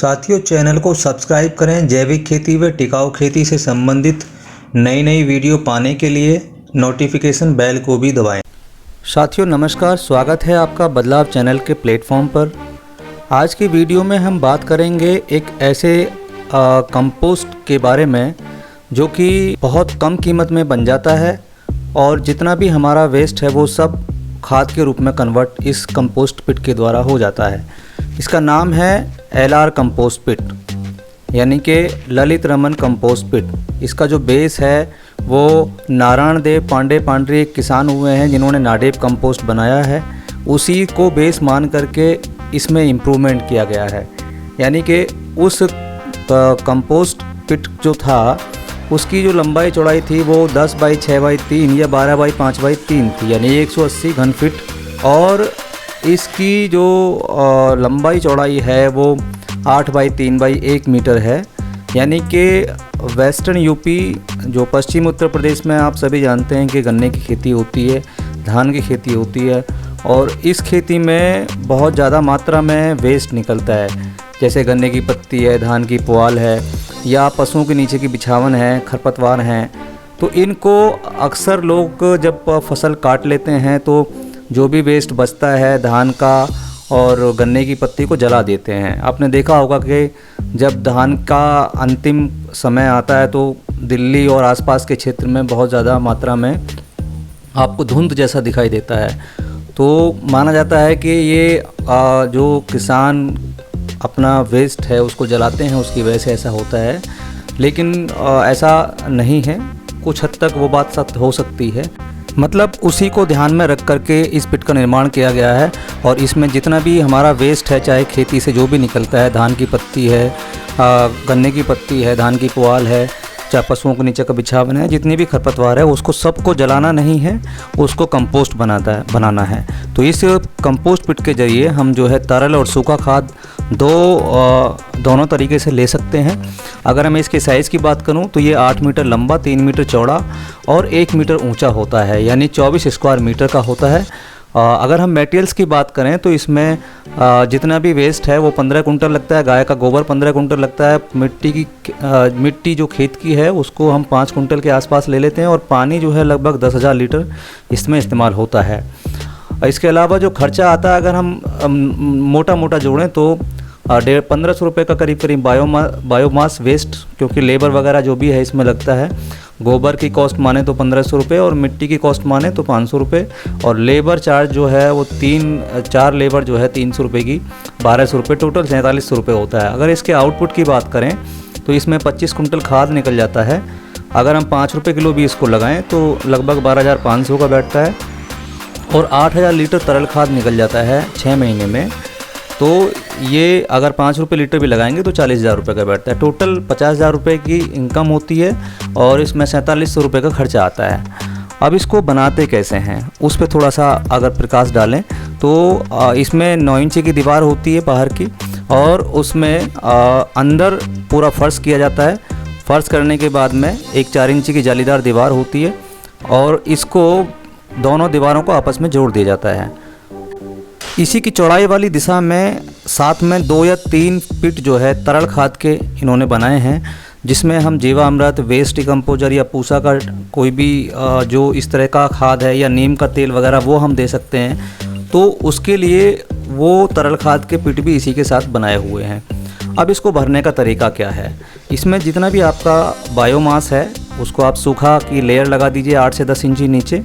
साथियों, चैनल को सब्सक्राइब करें। जैविक खेती व टिकाऊ खेती से संबंधित नई नई वीडियो पाने के लिए नोटिफिकेशन बेल को भी दबाएं। साथियों नमस्कार, स्वागत है आपका बदलाव चैनल के प्लेटफॉर्म पर। आज की वीडियो में हम बात करेंगे एक ऐसे कंपोस्ट के बारे में जो कि बहुत कम कीमत में बन जाता है और जितना भी हमारा वेस्ट है वो सब खाद के रूप में कन्वर्ट इस कंपोस्ट पिट के द्वारा हो जाता है। इसका नाम है LR कंपोस्ट पिट, यानी कि ललित रमन कंपोस्ट पिट। इसका जो बेस है वो नारायण देव पांडे एक किसान हुए हैं जिन्होंने नाडेप कंपोस्ट बनाया है। उसी को बेस मान करके इसमें इम्प्रूवमेंट किया गया है, यानी कि उस कंपोस्ट पिट जो था उसकी जो लंबाई चौड़ाई थी वो 10 बाई 6 बाई 3 या 12 बाई 5 बाई 3 थी, यानी 180 घन फीट। और इसकी जो लंबाई चौड़ाई है वो 8 बाई 3 बाई 1 मीटर है, यानी कि वेस्टर्न यूपी जो पश्चिम उत्तर प्रदेश में आप सभी जानते हैं कि गन्ने की खेती होती है, धान की खेती होती है और इस खेती में बहुत ज़्यादा मात्रा में वेस्ट निकलता है, जैसे गन्ने की पत्ती है, धान की पुआल है या पशुओं के नीचे की बिछावन है, खरपतवार हैं। तो इनको अक्सर लोग जब फसल काट लेते हैं तो जो भी वेस्ट बचता है धान का और गन्ने की पत्ती को जला देते हैं। आपने देखा होगा कि जब धान का अंतिम समय आता है तो दिल्ली और आसपास के क्षेत्र में बहुत ज़्यादा मात्रा में आपको धुंध जैसा दिखाई देता है। तो माना जाता है कि ये जो किसान अपना वेस्ट है उसको जलाते हैं, उसकी वजह से ऐसा होता है, लेकिन ऐसा नहीं है। कुछ हद तक वो बात सत्य हो सकती है, मतलब उसी को ध्यान में रख करके इस पिट का निर्माण किया गया है। और इसमें जितना भी हमारा वेस्ट है, चाहे खेती से जो भी निकलता है, धान की पत्ती है, गन्ने की पत्ती है, धान की पुआल है, चाहे पशुओं के नीचे का बिछावन है, जितनी भी खरपतवार है उसको सबको जलाना नहीं है, उसको कंपोस्ट बनाना है। तो इस कंपोस्ट पिट के ज़रिए हम जो है तरल और सूखा खाद दोनों तरीके से ले सकते हैं। अगर मैं इसके साइज़ की बात करूं तो ये 8 मीटर लंबा, 3 मीटर चौड़ा और 1 मीटर ऊंचा होता है, यानी 24 स्क्वायर मीटर का होता है। अगर हम मटेरियल्स की बात करें तो इसमें जितना भी वेस्ट है वो 15 कुंटल लगता है, गाय का गोबर 15 कुंटल लगता है, मिट्टी जो खेत की है उसको हम 5 कुंटल के आसपास ले लेते हैं और पानी जो है लगभग 10,000 लीटर इसमें इस्तेमाल होता है। इसके अलावा जो खर्चा आता है अगर हम मोटा जोड़ें तो 1500 रुपये का करीब बायोमास वेस्ट, क्योंकि लेबर वगैरह जो भी है इसमें लगता है। गोबर की कॉस्ट माने तो 1500 रुपये और मिट्टी की कॉस्ट माने तो 500 रुपये और लेबर चार्ज जो है वो 4 लेबर जो है 300 रुपये की 1200 रुपये, टोटल 4700 रुपये होता है। अगर इसके आउटपुट की बात करें तो इसमें 25 कुंटल खाद निकल जाता है। अगर हम 5 रुपये किलो भी इसको लगाएं तो लगभग 12,500 का बैठता है और 8,000 लीटर तरल खाद निकल जाता है 6 महीने में। तो ये अगर 5 रुपये लीटर भी लगाएंगे तो 40,000 रुपये का बैठता है। टोटल 50,000 रुपये की इनकम होती है और इसमें 4700 रुपये का खर्चा आता है। अब इसको बनाते कैसे हैं उस पर थोड़ा सा अगर प्रकाश डालें तो इसमें 9 इंच की दीवार होती है बाहर की और उसमें अंदर पूरा फर्श किया जाता है। फर्श करने के बाद में एक 4 इंच की जालीदार दीवार होती है और इसको दोनों दीवारों को आपस में जोड़ दिया जाता है। इसी की चौड़ाई वाली दिशा में साथ में 2 या 3 पिट जो है तरल खाद के इन्होंने बनाए हैं, जिसमें हम जीवामृत, वेस्ट डिकम्पोजर या पूसा का कोई भी जो इस तरह का खाद है या नीम का तेल वगैरह वो हम दे सकते हैं। तो उसके लिए वो तरल खाद के पिट भी इसी के साथ बनाए हुए हैं। अब इसको भरने का तरीका क्या है, इसमें जितना भी आपका बायोमास है उसको आप सूखा की लेयर लगा दीजिए 8 से 10 इंची नीचे,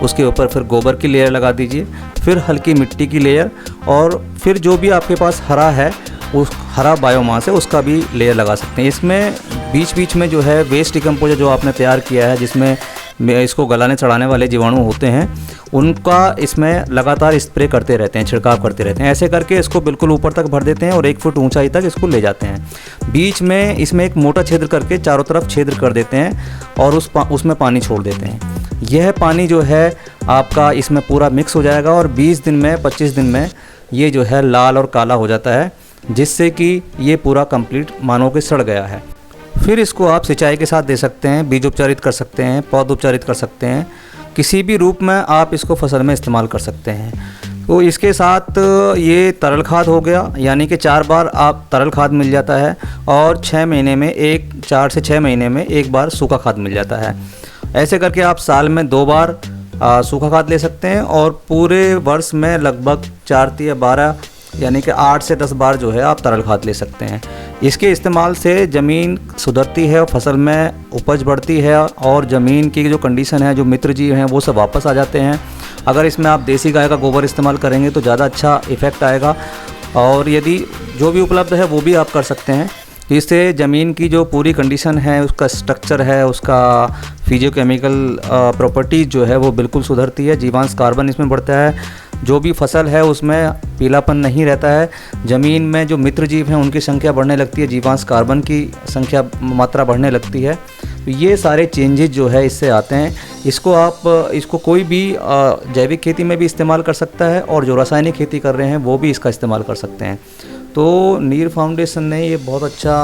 उसके ऊपर फिर गोबर की लेयर लगा दीजिए, फिर हल्की मिट्टी की लेयर और फिर जो भी आपके पास हरा है उस हरा बायोमास है उसका भी लेयर लगा सकते हैं। इसमें बीच में जो है वेस्ट डिकम्पोजर जो आपने तैयार किया है, जिसमें इसको गलाने चढ़ाने वाले जीवाणु होते हैं, उनका इसमें लगातार स्प्रे करते रहते हैं, छिड़काव करते रहते हैं। ऐसे करके इसको बिल्कुल ऊपर तक भर देते हैं और 1 फुट ऊंचाई तक इसको ले जाते हैं। बीच में इसमें एक मोटा छिद्र करके चारों तरफ छिद्र कर देते हैं और उसमें पानी छोड़ देते हैं। यह पानी जो है आपका इसमें पूरा मिक्स हो जाएगा और 20 दिन में 25 दिन में ये जो है लाल और काला हो जाता है, जिससे कि ये पूरा कंप्लीट मानो कि सड़ गया है। फिर इसको आप सिंचाई के साथ दे सकते हैं, बीज उपचारित कर सकते हैं, पौध उपचारित कर सकते हैं, किसी भी रूप में आप इसको फसल में इस्तेमाल कर सकते हैं। तो इसके साथ ये तरल खाद हो गया, यानी कि 4 बार आप तरल खाद मिल जाता है और 6 महीने में 4 से 6 महीने में 1 बार सूखा खाद मिल जाता है। ऐसे करके आप साल में 2 बार सूखा खाद ले सकते हैं और पूरे वर्ष में लगभग 4 या 12 यानी कि 8 से 10 बार जो है आप तरल खाद ले सकते हैं। इसके इस्तेमाल से ज़मीन सुधरती है, फसल में उपज बढ़ती है और ज़मीन की जो कंडीशन है, जो मित्र जीव हैं वो सब वापस आ जाते हैं। अगर इसमें आप देसी गाय का गोबर इस्तेमाल करेंगे तो ज़्यादा अच्छा इफ़ेक्ट आएगा, और यदि जो भी उपलब्ध है वो भी आप कर सकते हैं। इससे ज़मीन की जो पूरी कंडीशन है, उसका स्ट्रक्चर है, उसका फिजियोकेमिकल प्रॉपर्टीज़ जो है वो बिल्कुल सुधरती है। जीवांश कार्बन इसमें बढ़ता है, जो भी फसल है उसमें पीलापन नहीं रहता है, ज़मीन में जो मित्र जीव हैं उनकी संख्या बढ़ने लगती है, जीवांश कार्बन की संख्या मात्रा बढ़ने लगती है। तो ये सारे चेंजेस जो है इससे आते हैं। इसको कोई भी जैविक खेती में भी इस्तेमाल कर सकता है और जो रासायनिक खेती कर रहे हैं वो भी इसका इस्तेमाल कर सकते हैं। तो नीर फाउंडेशन ने ये बहुत अच्छा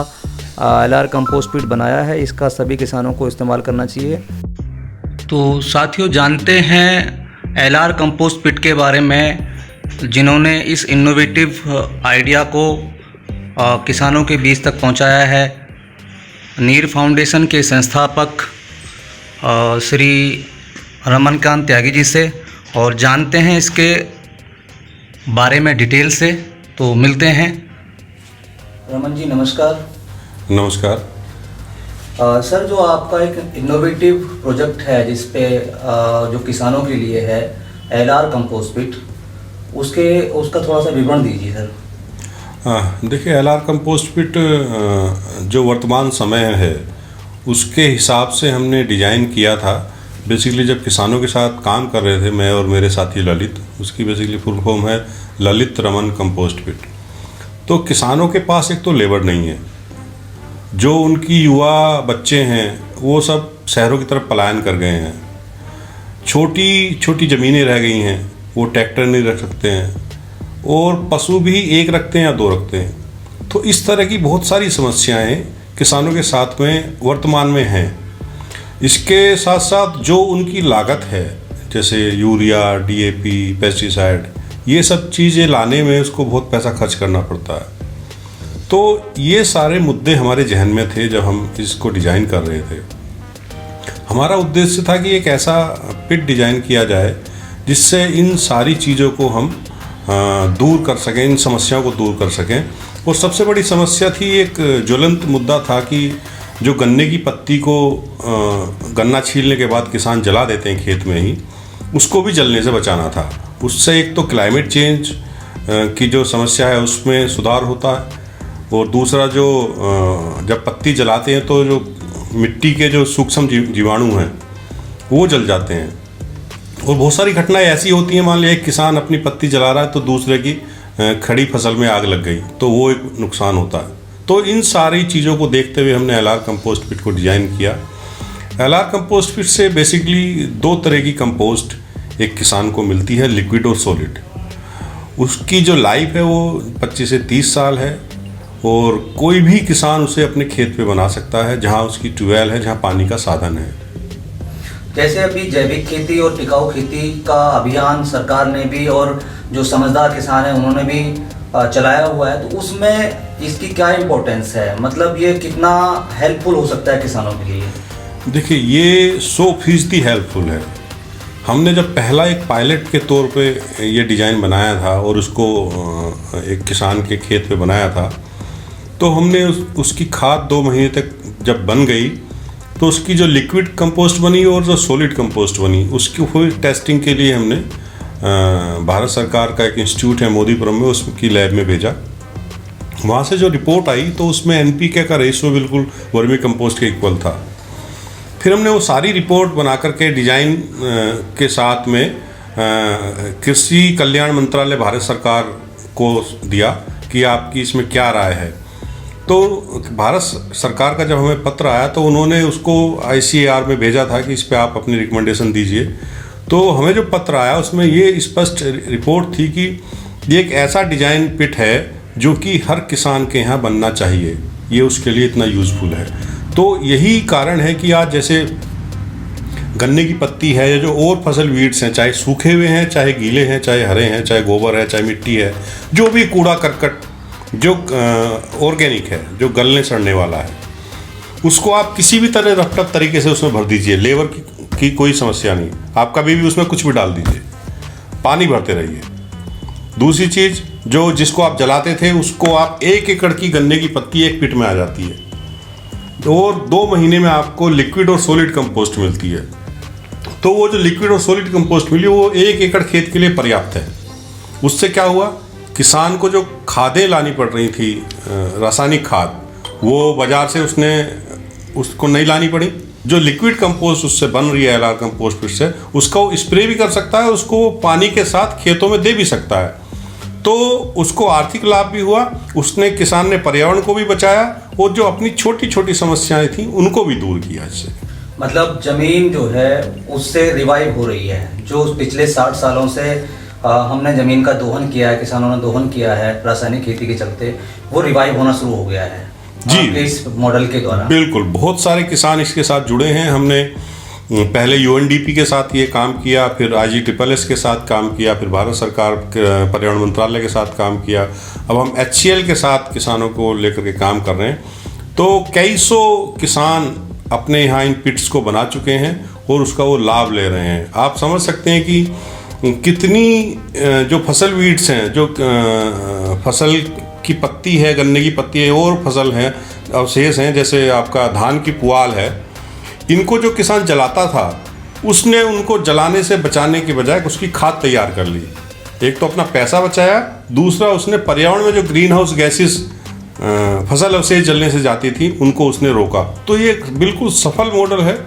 LR कंपोस्ट पीट बनाया है, इसका सभी किसानों को इस्तेमाल करना चाहिए। तो साथियों, जानते हैं LR कंपोस्ट पिट के बारे में, जिन्होंने इस इनोवेटिव आइडिया को किसानों के बीच तक पहुंचाया है, नीर फाउंडेशन के संस्थापक श्री रमनकांत त्यागी जी से, और जानते हैं इसके बारे में डिटेल से। तो मिलते हैं। रमन जी नमस्कार। नमस्कार। सर, जो आपका एक इनोवेटिव प्रोजेक्ट है जिस पे जो किसानों के लिए है LR कंपोस्ट पिट, उसका थोड़ा सा विवरण दीजिए सर। देखिए, LR कंपोस्ट पिट जो वर्तमान समय है उसके हिसाब से हमने डिज़ाइन किया था। बेसिकली जब किसानों के साथ काम कर रहे थे, मैं और मेरे साथी ललित, उसकी बेसिकली फुल फॉर्म है ललित रमन कंपोस्ट पिट। तो किसानों के पास एक तो लेबर नहीं है, जो उनकी युवा बच्चे हैं वो सब शहरों की तरफ पलायन कर गए हैं, छोटी छोटी ज़मीनें रह गई हैं, वो ट्रैक्टर नहीं रख सकते हैं, और पशु भी एक रखते हैं या 2 रखते हैं। तो इस तरह की बहुत सारी समस्याएं किसानों के साथ में वर्तमान में हैं। इसके साथ साथ जो उनकी लागत है, जैसे यूरिया, DAP, पेस्टिसाइड, ये सब चीज़ें लाने में उसको बहुत पैसा खर्च करना पड़ता है। तो ये सारे मुद्दे हमारे जहन में थे जब हम इसको डिज़ाइन कर रहे थे। हमारा उद्देश्य था कि एक ऐसा पिट डिज़ाइन किया जाए जिससे इन सारी चीज़ों को हम दूर कर सकें, इन समस्याओं को दूर कर सकें। और सबसे बड़ी समस्या थी, एक ज्वलंत मुद्दा था कि जो गन्ने की पत्ती को गन्ना छीलने के बाद किसान जला देते हैं खेत में ही, उसको भी जलने से बचाना था। उससे एक तो क्लाइमेट चेंज की जो समस्या है उसमें सुधार होता है, और दूसरा जो जब पत्ती जलाते हैं तो जो मिट्टी के जो सूक्ष्म जीवाणु हैं वो जल जाते हैं। और बहुत सारी घटनाएं ऐसी होती हैं, मान लिया एक किसान अपनी पत्ती जला रहा है तो दूसरे की खड़ी फसल में आग लग गई, तो वो एक नुकसान होता है। तो इन सारी चीज़ों को देखते हुए हमने LR कंपोस्ट पिट को डिज़ाइन किया। LR कंपोस्ट पिट से बेसिकली 2 तरह की कंपोस्ट एक किसान को मिलती है, लिक्विड और सॉलिड। उसकी जो लाइफ है वो 25 से 30 साल है, और कोई भी किसान उसे अपने खेत पे बना सकता है जहाँ उसकी ट्यूबवेल है, जहाँ पानी का साधन है। जैसे अभी जैविक खेती और टिकाऊ खेती का अभियान सरकार ने भी, और जो समझदार किसान हैं उन्होंने भी चलाया हुआ है, तो उसमें इसकी क्या इम्पोर्टेंस है? मतलब ये कितना हेल्पफुल हो सकता है किसानों के लिए? देखिए, ये 100% हेल्पफुल है। हमने जब पहला एक पायलट के तौर पे ये डिज़ाइन बनाया था और उसको एक किसान के खेत पे बनाया था, तो हमने उसकी खाद 2 महीने तक जब बन गई तो उसकी जो लिक्विड कंपोस्ट बनी और जो सॉलिड कंपोस्ट बनी, उसकी फिर टेस्टिंग के लिए हमने भारत सरकार का एक इंस्टीट्यूट है मोदीपुरम में, उसकी लैब में भेजा। वहाँ से जो रिपोर्ट आई तो उसमें NPK का रेशियो बिल्कुल वर्मी कंपोस्ट के इक्वल था। फिर हमने वो सारी रिपोर्ट बना करके डिज़ाइन के साथ में कृषि कल्याण मंत्रालय भारत सरकार को दिया कि आपकी इसमें क्या राय है। तो भारत सरकार का जब हमें पत्र आया तो उन्होंने उसको ICAR में भेजा था कि इस पर आप अपनी रिकमेंडेशन दीजिए। तो हमें जो पत्र आया उसमें ये स्पष्ट रिपोर्ट थी कि ये एक ऐसा डिज़ाइन पिट है जो कि हर किसान के यहाँ बनना चाहिए, ये उसके लिए इतना यूज़फुल है। तो यही कारण है कि आज जैसे गन्ने की पत्ती है या जो और फसल वीड्स हैं, चाहे सूखे हुए हैं, चाहे गीले हैं, चाहे हरे हैं, चाहे गोबर है, चाहे मिट्टी है, जो भी कूड़ा करकट जो ऑर्गेनिक है, जो गलने सड़ने वाला है, उसको आप किसी भी तरह रफ्तार तरीके से उसमें भर दीजिए। लेबर की कोई समस्या नहीं, आप कभी भी उसमें कुछ भी डाल दीजिए, पानी भरते रहिए। दूसरी चीज़, जो जिसको आप जलाते थे उसको आप 1 एकड़ की गन्ने की पत्ती एक पिट में आ जाती है और 2 महीने में आपको लिक्विड और सॉलिड कंपोस्ट मिलती है। तो वो जो लिक्विड और सॉलिड कंपोस्ट मिली वो 1 एकड़ खेत के लिए पर्याप्त है। उससे क्या हुआ, किसान को जो खादें लानी पड़ रही थी, रासायनिक खाद, वो बाज़ार से उसको नहीं लानी पड़ी। जो लिक्विड कंपोस्ट उससे बन रही है LR कंपोस्ट फिर से, उसका वो स्प्रे भी कर सकता है, उसको पानी के साथ खेतों में दे भी सकता है। तो उसको आर्थिक लाभ भी हुआ, उसने किसान ने पर्यावरण को भी बचाया और जो अपनी छोटी छोटी समस्याएं थी उनको भी दूर किया इससे। मतलब ज़मीन जो है उससे रिवाइव हो रही है। जो पिछले 60 सालों से हमने ज़मीन का दोहन किया है, किसानों ने दोहन किया है रासायनिक खेती के चलते, वो रिवाइव होना शुरू हो गया है जी इस मॉडल के द्वारा। बिल्कुल, बहुत सारे किसान इसके साथ जुड़े हैं। हमने पहले UNDP के साथ ये काम किया, फिर IGSSS के साथ काम किया, फिर भारत सरकार पर्यावरण मंत्रालय के साथ काम किया, अब हम HCL के साथ किसानों को लेकर के काम कर रहे हैं। तो कई सौ किसान अपने यहाँ इन पिट्स को बना चुके हैं और उसका वो लाभ ले रहे हैं। आप समझ सकते हैं कि कितनी जो फसल वीड्स हैं, जो फसल की पत्ती है, गन्ने की पत्ती है, और फसल हैं, अवशेष हैं, जैसे आपका धान की पुआल है, इनको जो किसान जलाता था उसने उनको जलाने से बचाने के बजाय उसकी खाद तैयार कर ली। एक तो अपना पैसा बचाया, दूसरा उसने पर्यावरण में जो ग्रीन हाउस गैसेस फसल अवशेष जलने से जाती थी उनको उसने रोका। तो ये बिल्कुल सफल मॉडल है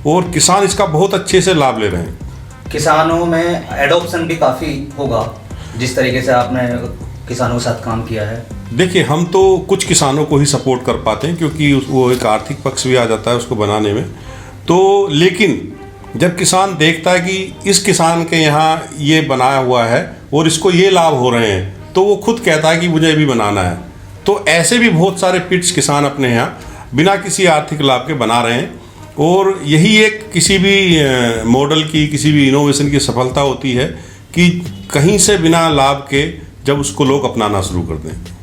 और किसान इसका बहुत अच्छे से लाभ ले रहे हैं। किसानों में एडॉप्शन भी काफ़ी होगा जिस तरीके से आपने किसानों के साथ काम किया है। देखिए, हम तो कुछ किसानों को ही सपोर्ट कर पाते हैं क्योंकि वो एक आर्थिक पक्ष भी आ जाता है उसको बनाने में। तो लेकिन जब किसान देखता है कि इस किसान के यहाँ ये बनाया हुआ है और इसको ये लाभ हो रहे हैं, तो वो खुद कहता है कि मुझे भी बनाना है। तो ऐसे भी बहुत सारे पिट्स किसान अपने यहाँ बिना किसी आर्थिक लाभ के बना रहे हैं और यही एक किसी भी मॉडल की, किसी भी इनोवेशन की सफलता होती है कि कहीं से बिना लाभ के जब उसको लोग अपनाना शुरू कर दें।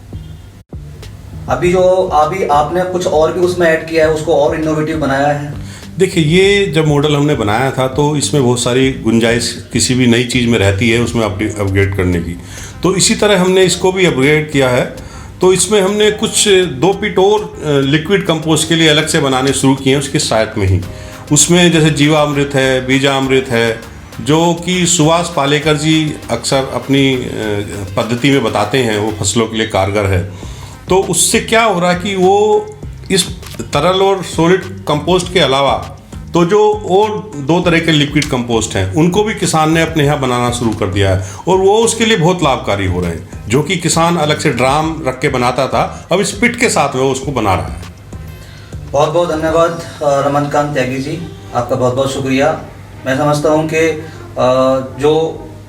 अभी आपने कुछ और भी उसमें ऐड किया है, उसको और इनोवेटिव बनाया है। देखिए, ये जब मॉडल हमने बनाया था तो इसमें बहुत सारी गुंजाइश किसी भी नई चीज़ में रहती है उसमें अपग्रेड करने की। तो इसी तरह हमने इसको भी अपग्रेड किया है। तो इसमें हमने कुछ 2 पिट और लिक्विड कंपोस्ट के लिए अलग से बनाने शुरू किए हैं उसके साइट में ही। उसमें जैसे जीवामृत है, बीजामृत है, जो कि सुभाष पालेकर जी अक्सर अपनी पद्धति में बताते हैं, वो फसलों के लिए कारगर है। तो उससे क्या हो रहा है कि वो इस तरल और सॉलिड कंपोस्ट के अलावा तो जो और 2 तरह के लिक्विड कंपोस्ट हैं उनको भी किसान ने अपने यहाँ बनाना शुरू कर दिया है और वो उसके लिए बहुत लाभकारी हो रहे हैं। जो कि किसान अलग से ड्राम रख के बनाता था, अब इस पिट के साथ में वो उसको बना रहा है। बहुत बहुत धन्यवाद रमनकांत त्यागी जी, आपका बहुत बहुत शुक्रिया। मैं समझता हूँ कि जो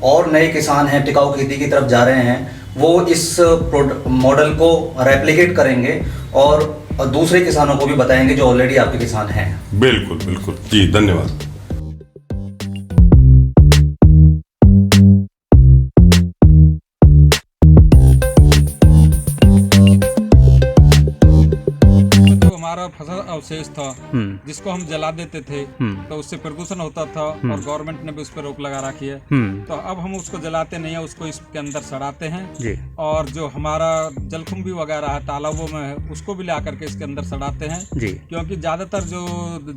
और नए किसान हैं टिकाऊ खेती की तरफ जा रहे हैं वो इस मॉडल को रेप्लिकेट करेंगे और दूसरे किसानों को भी बताएंगे जो ऑलरेडी आपके किसान हैं। बिल्कुल बिल्कुल जी, धन्यवाद। फसल अवशेष था जिसको हम जला देते थे तो उससे प्रदूषण होता था और गवर्नमेंट ने भी उस पर रोक लगा रखी है। तो अब हम उसको जलाते नहीं है, उसको इसके अंदर सड़ाते हैं जी। और जो हमारा जलकुंभी वगैरह है तालाबों में है उसको भी ला करके इसके अंदर सड़ाते हैं जी। क्योंकि ज्यादातर जो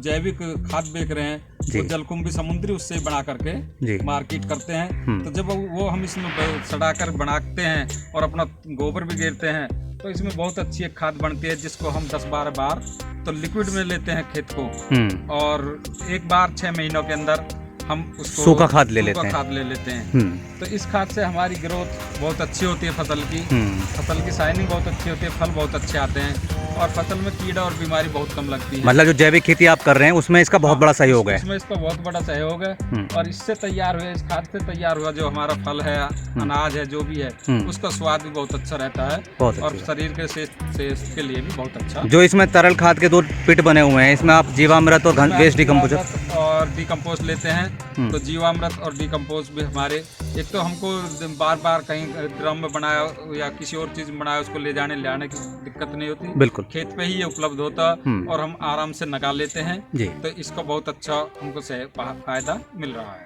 जैविक खाद बेच रहे हैं वो जलकुंभी समुद्री उससे ही बना करके मार्केट करते हैं। तो जब वो हम इसमें सड़ा कर बनाते हैं और अपना गोबर भी गिरते हैं तो इसमें बहुत अच्छी एक खाद बनती है जिसको हम 10-12 बार तो लिक्विड में लेते हैं खेत को और एक बार 6 महीनों के अंदर हम उसको सूखा खाद ले लेते हैं। तो इस खाद से हमारी ग्रोथ बहुत अच्छी होती है, फसल की शाइनिंग बहुत अच्छी होती है, फल बहुत अच्छे आते हैं और फसल में कीड़ा और बीमारी बहुत कम लगती है। मतलब जो जैविक खेती आप कर रहे हैं उसमें इसका बहुत बड़ा सहयोग है। इसमें इसका बहुत बड़ा सहयोग है और इससे तैयार हुआ, इस खाद से तैयार हुआ जो हमारा फल है, अनाज है, जो भी है उसका स्वाद भी बहुत अच्छा रहता है और शरीर के सेहत के लिए भी बहुत अच्छा। जो इसमें तरल खाद के 2 पिट बने हुए हैं, इसमें आप जीवामृत और वेस्ट डिकम्पोजर और और डिकम्पोस्ट लेते हैं तो जीवामृत और डिकम्पोस्ट भी हमारे, एक तो हमको बार बार कहीं ड्रम में बनाया या किसी और चीज़ में बनाया उसको ले जाने ले आने की दिक्कत नहीं होती, बिल्कुल खेत पे ही ये उपलब्ध होता और हम आराम से लगा लेते हैं जी। तो इसका बहुत अच्छा हमको फायदा मिल रहा है।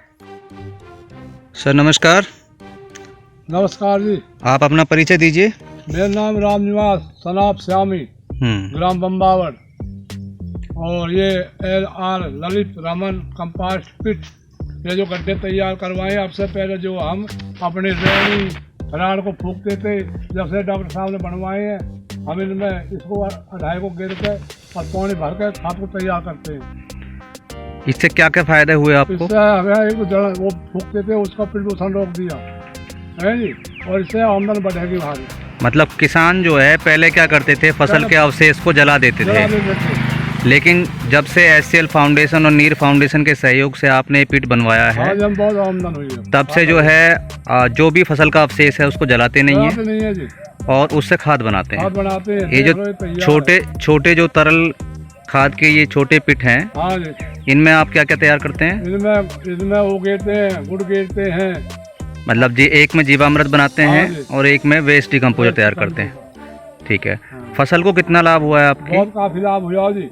सर नमस्कार। नमस्कार जी, आप अपना परिचय दीजिए। मेरा नाम रामनिवास सनाप श्यामी, ग्राम बम्बावड़, और ये LR ललित रमन कंपास्ट पिट, ये जो गड्ढे तैयार करवाए अब से पहले जो हम अपने रेणी राड़ को फूकते थे, जब से डॉक्टर साहब ने बनवाए हैं हम इनमें इसको 2.5 को गिर के और पानी भर के खाद को तैयार करते हैं। इससे क्या क्या फायदे हुए आपको? इससे हमें एक जड़ वो फूकते थे उसका प्रदूषण रोक दिया है जी, और इससे आमदन बढ़ेगी हमारी। मतलब किसान जो है पहले क्या करते थे, फसल के अवशेष को जला देते थे, लेकिन जब से SCL फाउंडेशन और नीर फाउंडेशन के सहयोग से आपने ये पिट बनवाया है, आज हम बहुत आमदन हुई है। तब से जो है जो भी फसल का अवशेष है उसको जलाते नहीं है जी, और उससे खाद बनाते हैं। खाद बनाते हैं। ये जो छोटे जो तरल खाद के ये छोटे पिट हैं, हाँ जी, इनमें आप क्या क्या तैयार करते हैं? इनमें वो गेरते हैं, गुड़ गेरते हैं, मतलब जी एक में जीवामृत बनाते हाँ हैं जी। और एक में वेस्ट डिकम्पोजर तैयार करते हैं। ठीक है। फसल को कितना लाभ हुआ है आपकी? बहुत काफी लाभ हुआ जी।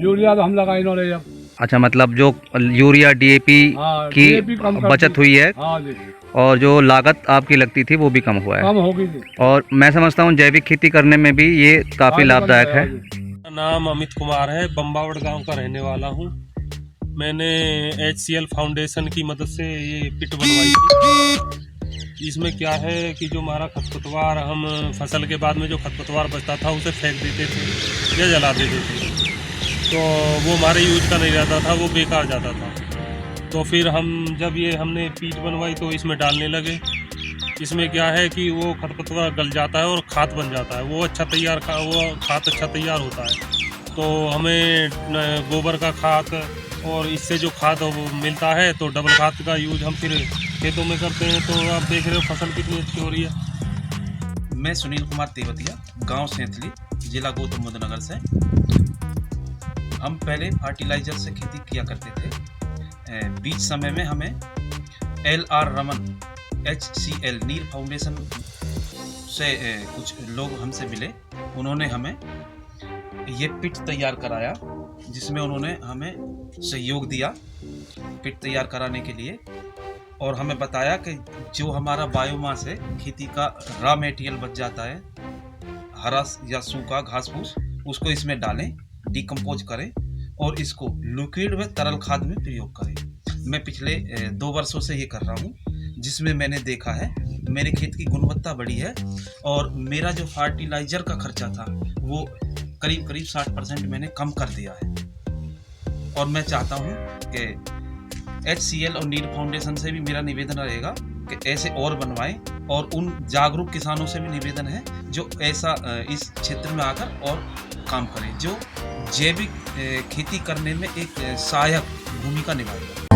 यूरिया तो हम लगाई ना रहे अब। अच्छा, मतलब जो यूरिया DAP हाँ, की DAP कम कर बचत दी। हुई है हाँ जी, और जो लागत आपकी लगती थी वो भी कम हुआ है। कम होगी जी। और मैं समझता हूँ जैविक खेती करने में भी ये काफ़ी लाभदायक है। मेरा नाम अमित कुमार है, बम्बावड़ गांव का रहने वाला हूं। मैंने HCL फाउंडेशन की मदद से ये पिट बनवाई थी। इसमें क्या है कि जो हमारा खरपतवार, हम फसल के बाद में जो खरपतवार बचता था उसे फेंक देते थे या जला देते थे, तो वो हमारे यूज का नहीं रहता था, वो बेकार जाता था। तो फिर हम जब ये हमने पिट बनवाई तो इसमें डालने लगे। इसमें क्या है कि वो खरपतवार गल जाता है और खाद बन जाता है, वो खाद अच्छा तैयार होता है। तो हमें गोबर का खाद और इससे जो खाद वो मिलता है तो डबल खाद का यूज हम फिर खेतों में करते हैं। तो आप देख रहे हो फसल कितनी अच्छी हो रही है। मैं सुनील कुमार तेवतिया, गांव सेंथली, जिला गौतम बुद्ध नगर से। हम पहले फर्टिलाइजर से खेती किया करते थे। बीच समय में हमें LR रमन HCL नीर फाउंडेशन से कुछ लोग हमसे मिले, उन्होंने हमें ये पिट तैयार कराया, जिसमें उन्होंने हमें सहयोग दिया पिट तैयार कराने के लिए, और हमें बताया कि जो हमारा बायोमास है, खेती का रॉ मटेरियल बच जाता है, हरा या सूखा घास फूस, उसको इसमें डालें, डिकम्पोज करें और इसको लिक्विड में तरल खाद में प्रयोग करें। मैं पिछले 2 वर्षों से ये कर रहा हूँ, जिसमें मैंने देखा है मेरे खेत की गुणवत्ता बढ़ी है और मेरा जो फर्टिलाइजर का खर्चा था वो करीब 60% मैंने कम कर दिया है। और मैं चाहता हूँ कि HCL और नीर फाउंडेशन से भी मेरा निवेदन रहेगा कि ऐसे और बनवाएं, और उन जागरूक किसानों से भी निवेदन है जो ऐसा इस क्षेत्र में आकर और काम करें, जो जैविक खेती करने में एक सहायक भूमिका निभाएगा।